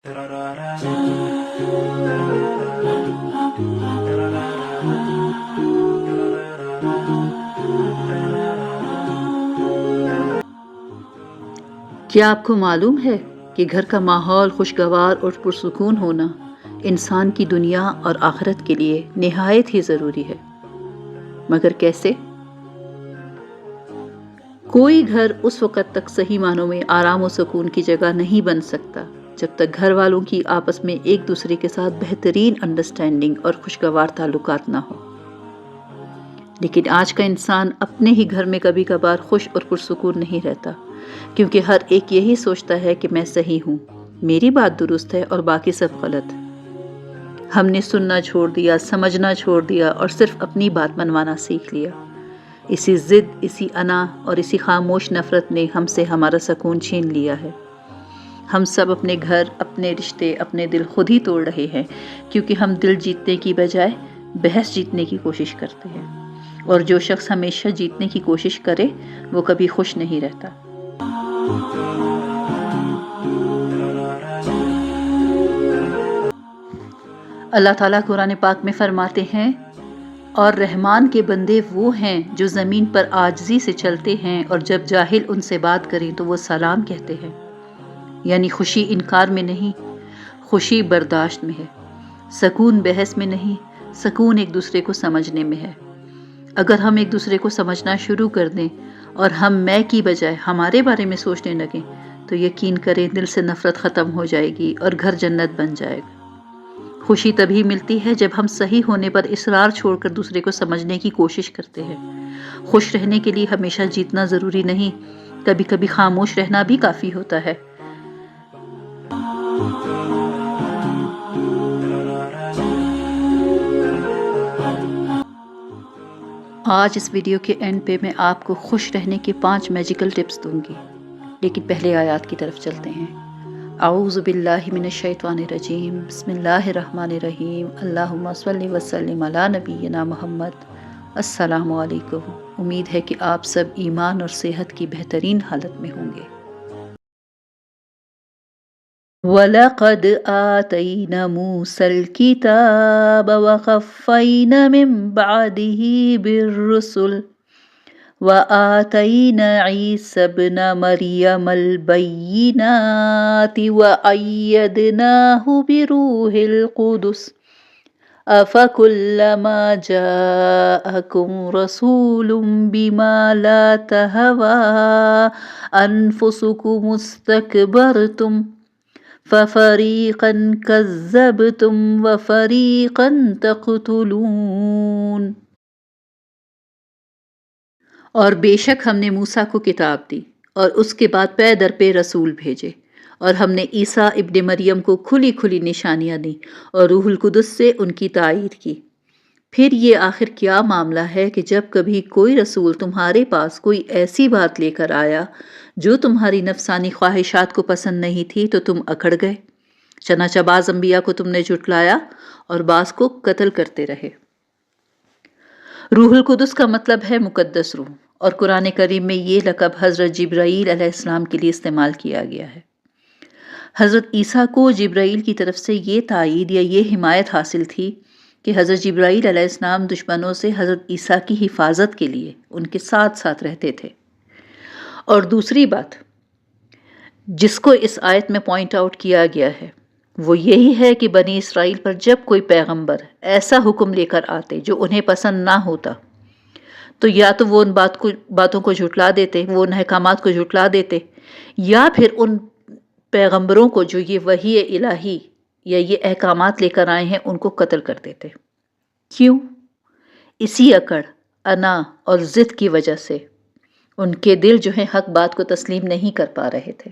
کیا آپ کو معلوم ہے کہ گھر کا ماحول خوشگوار اور پرسکون ہونا انسان کی دنیا اور آخرت کے لیے نہایت ہی ضروری ہے؟ مگر کیسے؟ کوئی گھر اس وقت تک صحیح معنوں میں آرام و سکون کی جگہ نہیں بن سکتا جب تک گھر والوں کی آپس میں ایک دوسرے کے ساتھ بہترین انڈرسٹینڈنگ اور خوشگوار تعلقات نہ ہو۔ لیکن آج کا انسان اپنے ہی گھر میں کبھی کبھار خوش اور پرسکون نہیں رہتا، کیونکہ ہر ایک یہی سوچتا ہے کہ میں صحیح ہوں، میری بات درست ہے اور باقی سب غلط۔ ہم نے سننا چھوڑ دیا، سمجھنا چھوڑ دیا اور صرف اپنی بات منوانا سیکھ لیا۔ اسی ضد، اسی انا اور اسی خاموش نفرت نے ہم سے ہمارا سکون چھین لیا ہے۔ ہم سب اپنے گھر، اپنے رشتے، اپنے دل خود ہی توڑ رہے ہیں، کیونکہ ہم دل جیتنے کی بجائے بحث جیتنے کی کوشش کرتے ہیں، اور جو شخص ہمیشہ جیتنے کی کوشش کرے وہ کبھی خوش نہیں رہتا۔ اللہ تعالیٰ قرآن پاک میں فرماتے ہیں، اور رحمان کے بندے وہ ہیں جو زمین پر عاجزی سے چلتے ہیں، اور جب جاہل ان سے بات کریں تو وہ سلام کہتے ہیں۔ یعنی خوشی انکار میں نہیں، خوشی برداشت میں ہے، سکون بحث میں نہیں، سکون ایک دوسرے کو سمجھنے میں ہے۔ اگر ہم ایک دوسرے کو سمجھنا شروع کر دیں اور ہم میں کی بجائے ہمارے بارے میں سوچنے لگیں تو یقین کریں دل سے نفرت ختم ہو جائے گی اور گھر جنت بن جائے گا۔ خوشی تبھی ملتی ہے جب ہم صحیح ہونے پر اصرار چھوڑ کر دوسرے کو سمجھنے کی کوشش کرتے ہیں۔ خوش رہنے کے لیے ہمیشہ جیتنا ضروری نہیں، کبھی کبھی خاموش رہنا بھی کافی ہوتا ہے۔ آج اس ویڈیو کے اینڈ پہ میں آپ کو خوش رہنے کے 5 میجیکل ٹپس دوں گی، لیکن پہلے آیات کی طرف چلتے ہیں۔ اعوذ باللہ من الشیطان الرجیم، بسم اللہ الرحمن الرحیم، اللہم صلی وسلم علی نبینا محمد۔ السلام علیکم، امید ہے کہ آپ سب ایمان اور صحت کی بہترین حالت میں ہوں گے۔ وَلَقَدْ آتَيْنَا مُوسَى الْكِتَابَ وَقَفَّيْنَا مِن بَعْدِهِ بِالرُّسُلِ وَآتَيْنَا عِيسَى ابْنَ مَرْيَمَ الْبَيِّنَاتِ وَأَيَّدْنَاهُ بِرُوحِ الْقُدُسِ أَفَكُلَّمَا جَاءَكُمْ رَسُولٌ بِمَا لَا تَهْوَىٰ أَنفُسُكُمُ اسْتَكْبَرْتُمْ فَفَرِيقًا كَذَّبْتُمْ وَفَرِيقًا تَقْتُلُونَ۔ اور بے شک ہم نے موسیٰ کو کتاب دی اور اس کے بعد پے در پے رسول بھیجے، اور ہم نے عیسیٰ ابن مریم کو کھلی کھلی نشانیاں دیں اور روح القدس سے ان کی تائید کی۔ پھر یہ آخر کیا معاملہ ہے کہ جب کبھی کوئی رسول تمہارے پاس کوئی ایسی بات لے کر آیا جو تمہاری نفسانی خواہشات کو پسند نہیں تھی تو تم اکڑ گئے، چنانچہ بعض انبیاء کو تم نے جھٹلایا اور بعض کو قتل کرتے رہے۔ روح القدس کا مطلب ہے مقدس روح، اور قرآن کریم میں یہ لقب حضرت جبرائیل علیہ السلام کے لیے استعمال کیا گیا ہے۔ حضرت عیسیٰ کو جبرائیل کی طرف سے یہ تائید یا یہ حمایت حاصل تھی کہ حضرت جبرائیل علیہ السلام دشمنوں سے حضرت عیسیٰ کی حفاظت کے لیے ان کے ساتھ ساتھ رہتے تھے۔ اور دوسری بات جس کو اس آیت میں پوائنٹ آؤٹ کیا گیا ہے وہ یہی ہے کہ بنی اسرائیل پر جب کوئی پیغمبر ایسا حکم لے کر آتے جو انہیں پسند نہ ہوتا تو یا تو وہ ان باتوں کو جھٹلا دیتے، وہ ان احکامات کو جھٹلا دیتے، یا پھر ان پیغمبروں کو جو یہ وحی الہی یا یہ احکامات لے کر آئے ہیں ان کو قتل کر دیتے۔ کیوں؟ اسی اکڑ، انا اور ضد کی وجہ سے ان کے دل جو ہیں حق بات کو تسلیم نہیں کر پا رہے تھے۔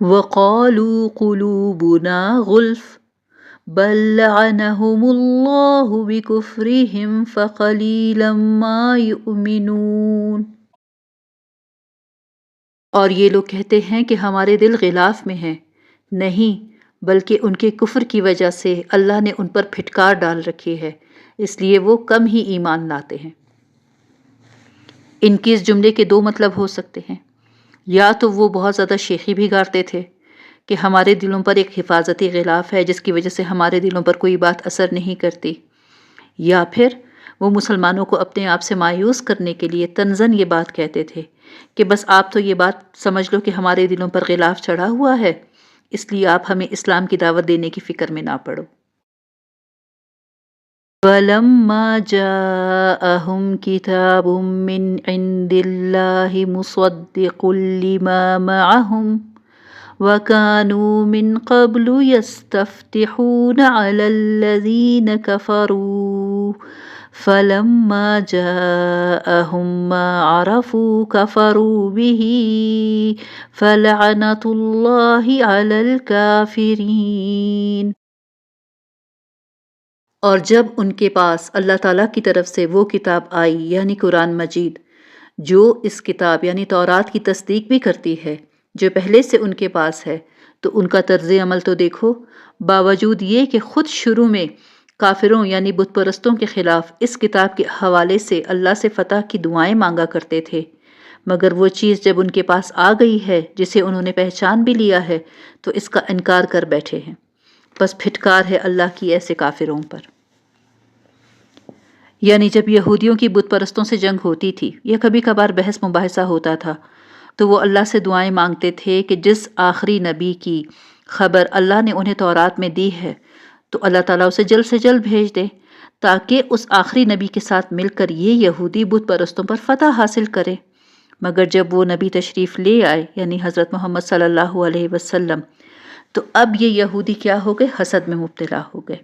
وَقَالُوا قُلُوبُنَا غُلْفٌ بَل لَّعَنَهُمُ اللَّهُ بِكُفْرِهِمْ فَقَلِيلًا مَّا يُؤْمِنُونَ۔ اور یہ لوگ کہتے ہیں کہ ہمارے دل غلاف میں ہیں، نہیں بلکہ ان کے کفر کی وجہ سے اللہ نے ان پر پھٹکار ڈال رکھی ہے، اس لیے وہ کم ہی ایمان لاتے ہیں۔ ان کے اس جملے کے 2 مطلب ہو سکتے ہیں۔ یا تو وہ بہت زیادہ شیخی بھی گارتے تھے کہ ہمارے دلوں پر ایک حفاظتی غلاف ہے جس کی وجہ سے ہمارے دلوں پر کوئی بات اثر نہیں کرتی، یا پھر وہ مسلمانوں کو اپنے آپ سے مایوس کرنے کے لیے طنزاً یہ بات کہتے تھے کہ بس آپ تو یہ بات سمجھ لو کہ ہمارے دلوں پر غلاف چڑھا ہوا ہے، اس لیے آپ ہمیں اسلام کی دعوت دینے کی فکر میں نہ پڑو۔ فَلَمَّا جَاءَهُمْ كِتَابٌ مِّنْ عِندِ اللَّهِ مُصَدِّقٌ لِّمَا مَعَهُمْ وَكَانُوا مِن قَبْلُ يَسْتَفْتِحُونَ عَلَى الَّذِينَ كَفَرُوا فَلَمَّا جَاءَهُم مَّا عَرَفُوا كَفَرُوا بِهِ فَلَعْنَةُ اللَّهِ عَلَى الْكَافِرِينَ۔ اور جب ان کے پاس اللہ تعالیٰ کی طرف سے وہ کتاب آئی یعنی قرآن مجید، جو اس کتاب یعنی تورات کی تصدیق بھی کرتی ہے جو پہلے سے ان کے پاس ہے، تو ان کا طرز عمل تو دیکھو، باوجود یہ کہ خود شروع میں کافروں یعنی بت پرستوں کے خلاف اس کتاب کے حوالے سے اللہ سے فتح کی دعائیں مانگا کرتے تھے، مگر وہ چیز جب ان کے پاس آ گئی ہے جسے انہوں نے پہچان بھی لیا ہے تو اس کا انکار کر بیٹھے ہیں۔ بس پھٹکار ہے اللہ کی ایسے کافروں پر۔ یعنی جب یہودیوں کی بت پرستوں سے جنگ ہوتی تھی یا کبھی کبھار بحث مباحثہ ہوتا تھا تو وہ اللہ سے دعائیں مانگتے تھے کہ جس آخری نبی کی خبر اللہ نے انہیں تورات میں دی ہے تو اللہ تعالیٰ اسے جلد سے جلد بھیج دے تاکہ اس آخری نبی کے ساتھ مل کر یہ یہودی بت پرستوں پر فتح حاصل کرے۔ مگر جب وہ نبی تشریف لے آئے یعنی حضرت محمد صلی اللہ علیہ وسلم، تو اب یہ یہودی کیا ہو گئے؟ حسد میں مبتلا ہو گئے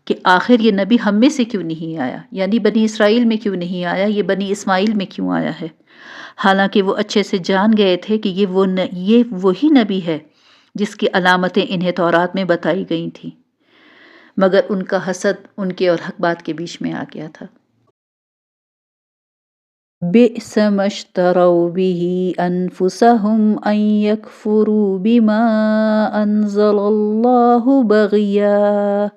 کہ آخر یہ نبی ہم میں سے کیوں نہیں آیا، یعنی بنی اسرائیل میں کیوں نہیں آیا، یہ بنی اسماعیل میں کیوں آیا ہے؟ حالانکہ وہ اچھے سے جان گئے تھے کہ یہ وہی نبی ہے جس کی علامتیں انہیں تورات میں بتائی گئی تھیں، مگر ان کا حسد ان کے اور حق بات کے بیچ میں آ گیا تھا۔ بئس ما اشتروا به انفسهم ان يكفروا بما انزل الله بغيا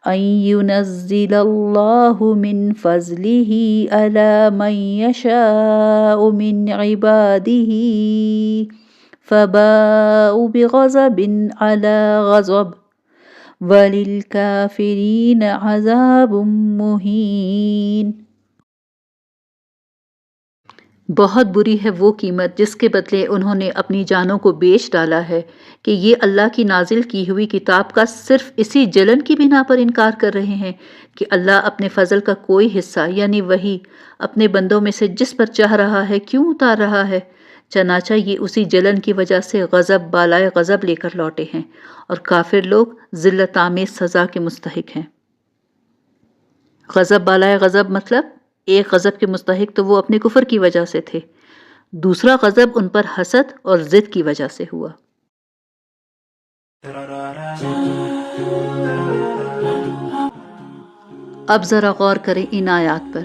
ان ينزل الله من فضله على من يشاء من عباده فباءوا بغضب على غضب وللكافرين عذاب مهين۔ بہت بری ہے وہ قیمت جس کے بدلے انہوں نے اپنی جانوں کو بیچ ڈالا ہے کہ یہ اللہ کی نازل کی ہوئی کتاب کا صرف اسی جلن کی بنا پر انکار کر رہے ہیں کہ اللہ اپنے فضل کا کوئی حصہ یعنی وہی اپنے بندوں میں سے جس پر چاہ رہا ہے کیوں اتار رہا ہے، چنانچہ یہ اسی جلن کی وجہ سے غضب بالائے غضب لے کر لوٹے ہیں اور کافر لوگ ذلت آمیز سزا کے مستحق ہیں۔ غضب بالائے غضب مطلب ایک غضب کے مستحق تو وہ اپنے کفر کی وجہ سے تھے، دوسرا غضب ان پر حسد اور ضد کی وجہ سے ہوا۔ اب ذرا غور کریں ان آیات پر۔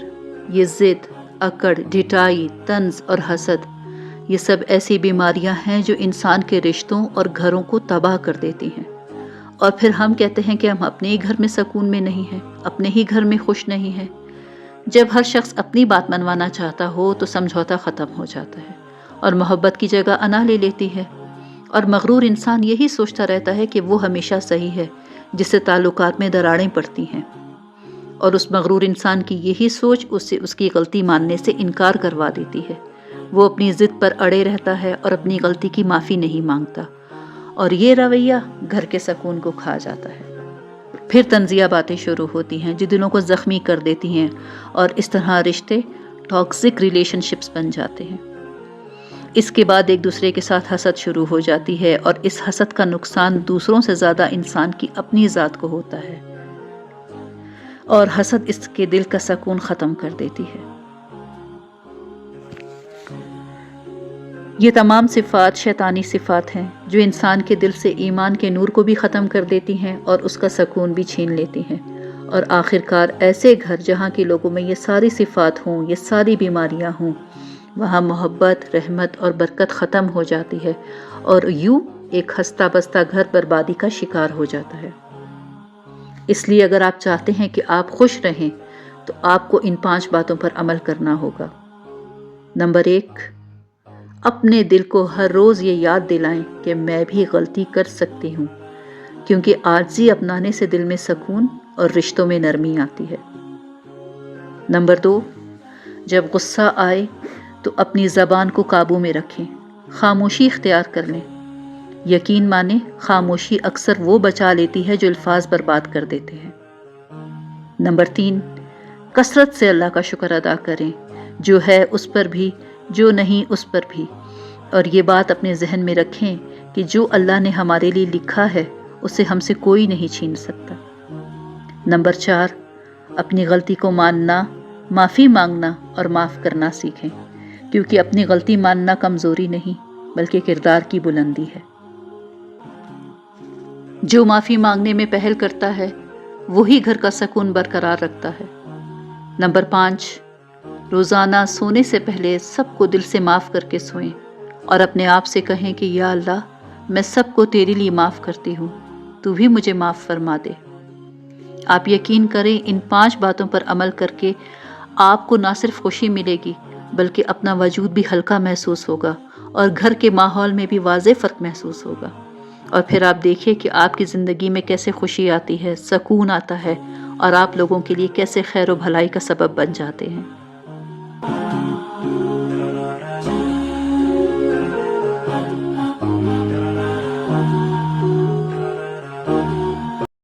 یہ ضد، اکڑ، ڈھٹائی، طنز اور حسد، یہ سب ایسی بیماریاں ہیں جو انسان کے رشتوں اور گھروں کو تباہ کر دیتی ہیں، اور پھر ہم کہتے ہیں کہ ہم اپنے ہی گھر میں سکون میں نہیں ہیں، اپنے ہی گھر میں خوش نہیں ہیں۔ جب ہر شخص اپنی بات منوانا چاہتا ہو تو سمجھوتا ختم ہو جاتا ہے اور محبت کی جگہ انا لے لیتی ہے، اور مغرور انسان یہی سوچتا رہتا ہے کہ وہ ہمیشہ صحیح ہے، جس سے تعلقات میں دراڑیں پڑتی ہیں، اور اس مغرور انسان کی یہی سوچ اسے اس کی غلطی ماننے سے انکار کروا دیتی ہے۔ وہ اپنی ضد پر اڑے رہتا ہے اور اپنی غلطی کی معافی نہیں مانگتا، اور یہ رویہ گھر کے سکون کو کھا جاتا ہے۔ پھر طنزیہ باتیں شروع ہوتی ہیں جو دلوں کو زخمی کر دیتی ہیں، اور اس طرح رشتے ٹاکسک ریلیشن شپس بن جاتے ہیں۔ اس کے بعد ایک دوسرے کے ساتھ حسد شروع ہو جاتی ہے، اور اس حسد کا نقصان دوسروں سے زیادہ انسان کی اپنی ذات کو ہوتا ہے، اور حسد اس کے دل کا سکون ختم کر دیتی ہے۔ یہ تمام صفات شیطانی صفات ہیں جو انسان کے دل سے ایمان کے نور کو بھی ختم کر دیتی ہیں اور اس کا سکون بھی چھین لیتی ہیں، اور آخرکار ایسے گھر جہاں کے لوگوں میں یہ ساری صفات ہوں، یہ ساری بیماریاں ہوں، وہاں محبت، رحمت اور برکت ختم ہو جاتی ہے، اور یوں ایک ہنستا بستا گھر بربادی کا شکار ہو جاتا ہے۔ اس لیے اگر آپ چاہتے ہیں کہ آپ خوش رہیں تو آپ کو ان 5 باتوں پر عمل کرنا ہوگا۔ نمبر 1، اپنے دل کو ہر روز یہ یاد دلائیں کہ میں بھی غلطی کر سکتی ہوں، کیونکہ عاجزی اپنانے سے دل میں سکون اور رشتوں میں نرمی آتی ہے۔ نمبر 2، جب غصہ آئے تو اپنی زبان کو قابو میں رکھیں، خاموشی اختیار کر لیں۔ یقین مانیں، خاموشی اکثر وہ بچا لیتی ہے جو الفاظ برباد کر دیتے ہیں۔ نمبر 3، کثرت سے اللہ کا شکر ادا کریں، جو ہے اس پر بھی، جو نہیں اس پر بھی، اور یہ بات اپنے ذہن میں رکھیں کہ جو اللہ نے ہمارے لیے لکھا ہے اسے ہم سے کوئی نہیں چھین سکتا۔ نمبر 4، اپنی غلطی کو ماننا، معافی مانگنا اور معاف کرنا سیکھیں، کیونکہ اپنی غلطی ماننا کمزوری نہیں بلکہ کردار کی بلندی ہے۔ جو معافی مانگنے میں پہل کرتا ہے وہی گھر کا سکون برقرار رکھتا ہے۔ نمبر 5، روزانہ سونے سے پہلے سب کو دل سے معاف کر کے سوئیں اور اپنے آپ سے کہیں کہ یا اللہ، میں سب کو تیرے لیے معاف کرتی ہوں، تو بھی مجھے معاف فرما دے۔ آپ یقین کریں، ان 5 باتوں پر عمل کر کے آپ کو نہ صرف خوشی ملے گی بلکہ اپنا وجود بھی ہلکا محسوس ہوگا اور گھر کے ماحول میں بھی واضح فرق محسوس ہوگا، اور پھر آپ دیکھیں کہ آپ کی زندگی میں کیسے خوشی آتی ہے، سکون آتا ہے، اور آپ لوگوں کے لیے کیسے خیر و بھلائی کا سبب بن جاتے ہیں۔